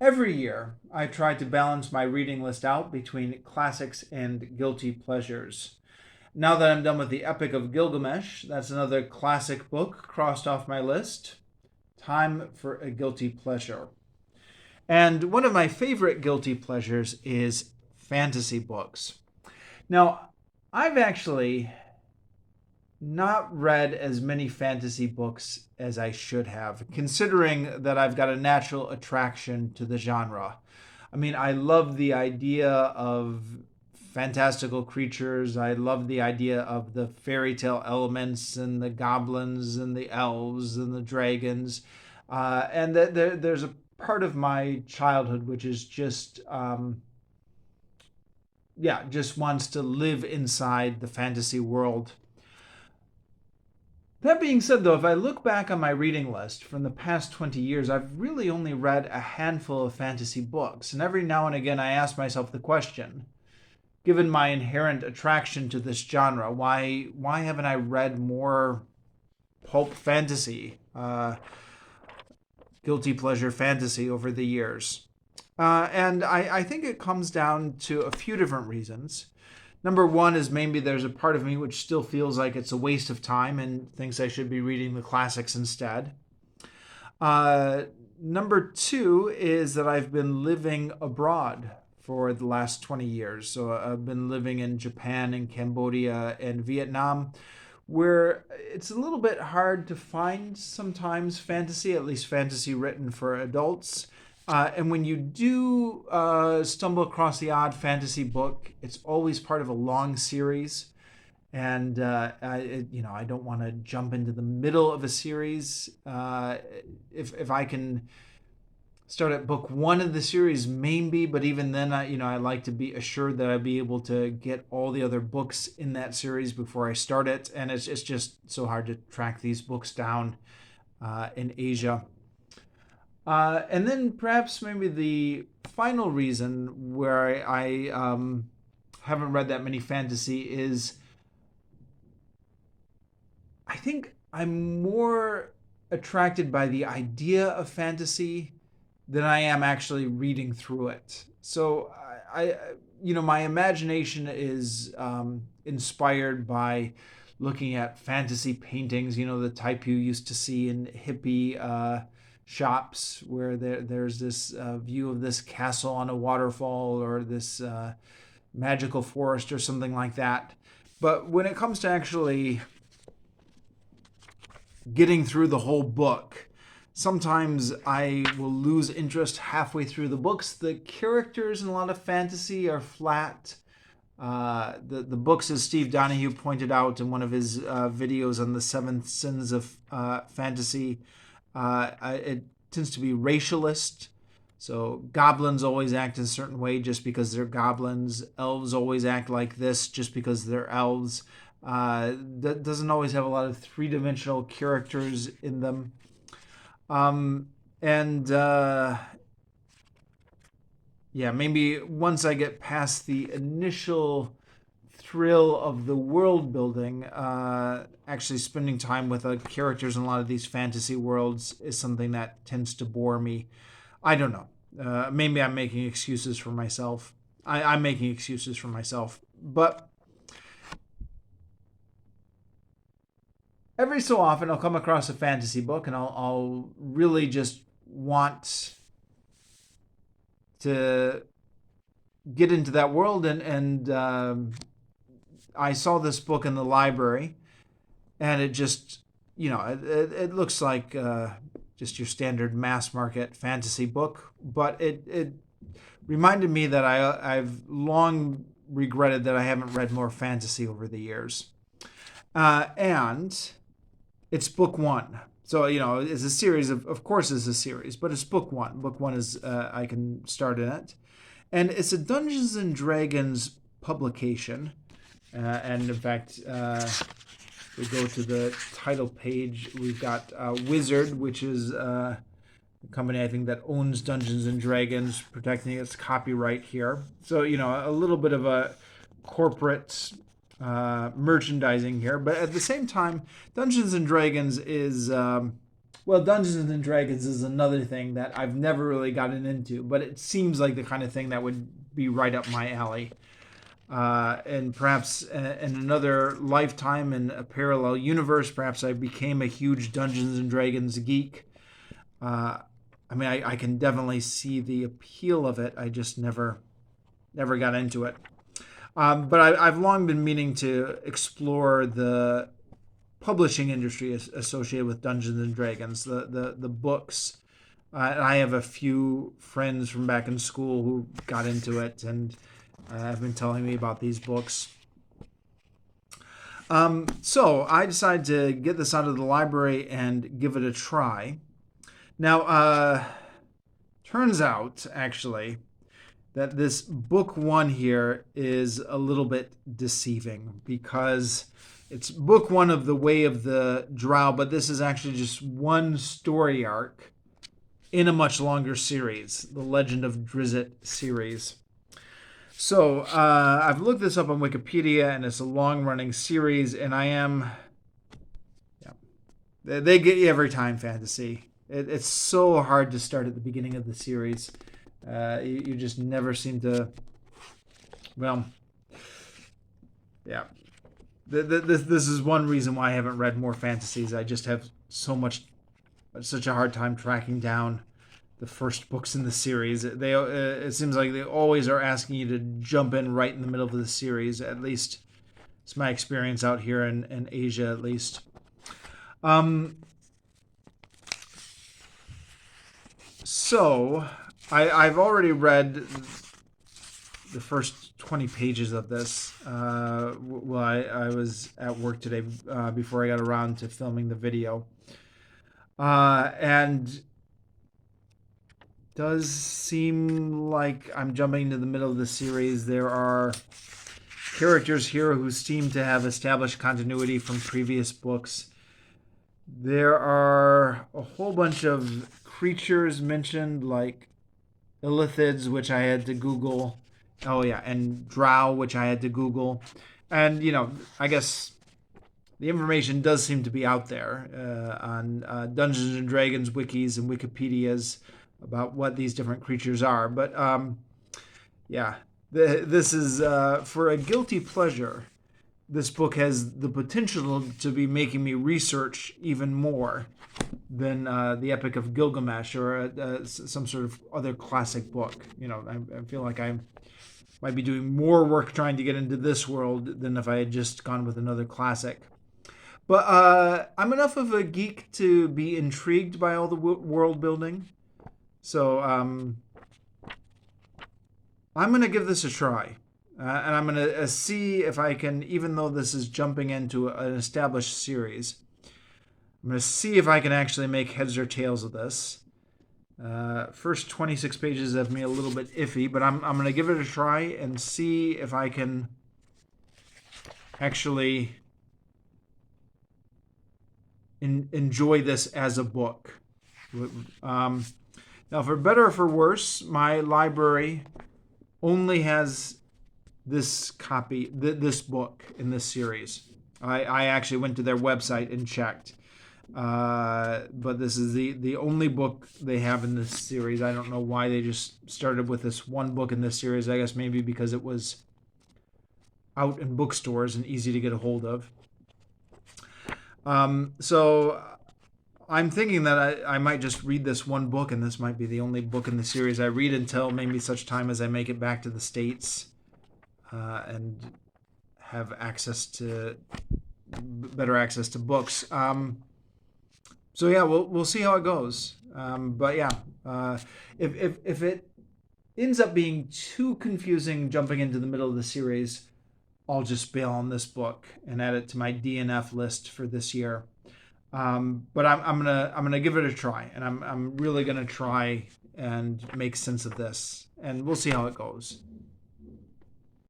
Every year, I try to balance my reading list out between classics and guilty pleasures. Now that I'm done with the Epic of Gilgamesh, that's another classic book crossed off my list. Time for a guilty pleasure. And one of my favorite guilty pleasures is fantasy books. Now, I've actually not read as many fantasy books as I should have, considering that I've got a natural attraction to the genre. I mean, I love the idea of fantastical creatures. I love the idea of the fairy tale elements and the goblins and the elves and the dragons. And there's a part of my childhood which is just wants to live inside the fantasy world. That being said, though, if I look back on my reading list from the past 20 years, I've really only read a handful of fantasy books. And every now and again, I ask myself the question, given my inherent attraction to this genre, why haven't I read more pulp fantasy, guilty pleasure fantasy over the years? And I think it comes down to a few different reasons. Number one is maybe there's a part of me which still feels like it's a waste of time and thinks I should be reading the classics instead. Number two is that I've been living abroad for the last 20 years. So I've been living in Japan and Cambodia and Vietnam, where it's a little bit hard to find sometimes fantasy, at least fantasy written for adults. And when you do stumble across the odd fantasy book, it's always part of a long series. And I don't want to jump into the middle of a series. If I can start at book one of the series, maybe, but even then, I like to be assured that I'll be able to get all the other books in that series before I start it. And it's just so hard to track these books down in Asia. And then perhaps maybe the final reason where I haven't read that many fantasy is I think I'm more attracted by the idea of fantasy than I am actually reading through it. So my imagination is inspired by looking at fantasy paintings, the type you used to see in hippie shops where there's this view of this castle on a waterfall or this magical forest or something like that. But when it comes to actually getting through the whole book, sometimes I will lose interest halfway through the books. The characters in a lot of fantasy are flat. The books, as Steve Donahue pointed out in one of his videos on the seven sins of fantasy, it tends to be racialist. So goblins always act in a certain way just because they're goblins. Elves always act like this just because they're elves. That doesn't always have a lot of three-dimensional characters in them. And maybe once I get past the initial thrill of the world building, actually spending time with characters in a lot of these fantasy worlds is something that tends to bore me. I don't know. Maybe I'm making excuses for myself. I'm making excuses for myself. But every so often I'll come across a fantasy book and I'll really just want to get into that world. And I saw this book in the library and it just, it looks like just your standard mass market fantasy book. But it reminded me that I've long regretted that I haven't read more fantasy over the years. And it's book one. So, it's a series of course it's a series, but it's book one. Book one is, I can start in it. And it's a Dungeons and Dragons publication. And in fact, we go to the title page. We've got Wizard, which is a company I think that owns Dungeons and Dragons, protecting its copyright here. So, a little bit of a corporate merchandising here, but at the same time, Dungeons and Dragons is Well, Dungeons and Dragons is another thing that I've never really gotten into, but it seems like the kind of thing that would be right up my alley. And perhaps in another lifetime in a parallel universe, perhaps I became a huge Dungeons and Dragons geek. Uh, I mean, I can definitely see the appeal of it. I just never got into it. But I've long been meaning to explore the publishing industry associated with Dungeons and Dragons, the books. And I have a few friends from back in school who got into it and have been telling me about these books. So I decided to get this out of the library and give it a try. Now, turns out, actually, that this book one here is a little bit deceiving because it's book one of The Way of the Drow, but this is actually just one story arc in a much longer series, the Legend of Drizzt series. So I've looked this up on Wikipedia, and it's a long-running series, and they get you every time, fantasy. It's so hard to start at the beginning of the series. You just never seem to. Well, yeah. This is one reason why I haven't read more fantasies. I just have such a hard time tracking down the first books in the series. It seems like they always are asking you to jump in right in the middle of the series. At least it's my experience out here in Asia, at least. So I've already read the first 20 pages of this while I was at work today before I got around to filming the video. And does seem like I'm jumping into the middle of the series. There are characters here who seem to have established continuity from previous books. There are a whole bunch of creatures mentioned, like illithids, which I had to Google. Oh yeah, and drow, which I had to Google. And I guess the information does seem to be out there on Dungeons and Dragons wikis and Wikipedias about what these different creatures are. But this is for a guilty pleasure. This book has the potential to be making me research even more than the Epic of Gilgamesh or some sort of other classic book. I feel like I might be doing more work trying to get into this world than if I had just gone with another classic. But I'm enough of a geek to be intrigued by all the world building. So I'm going to give this a try. And I'm going to see if I can, even though this is jumping into an established series, I'm going to see if I can actually make heads or tails of this. First 26 pages have me a little bit iffy, but I'm going to give it a try and see if I can actually enjoy this as a book. Now, for better or for worse, my library only has this copy, this book in this series. I actually went to their website and checked. But this is the only book they have in this series. I don't know why they just started with this one book in this series. I guess maybe because it was out in bookstores and easy to get a hold of. So I'm thinking that I might just read this one book, and this might be the only book in the series I read until maybe such time as I make it back to the States and have better access to books. So yeah, we'll see how it goes. But yeah, if it ends up being too confusing jumping into the middle of the series, I'll just bail on this book and add it to my DNF list for this year. But I'm gonna give it a try, and I'm really gonna try and make sense of this, and we'll see how it goes.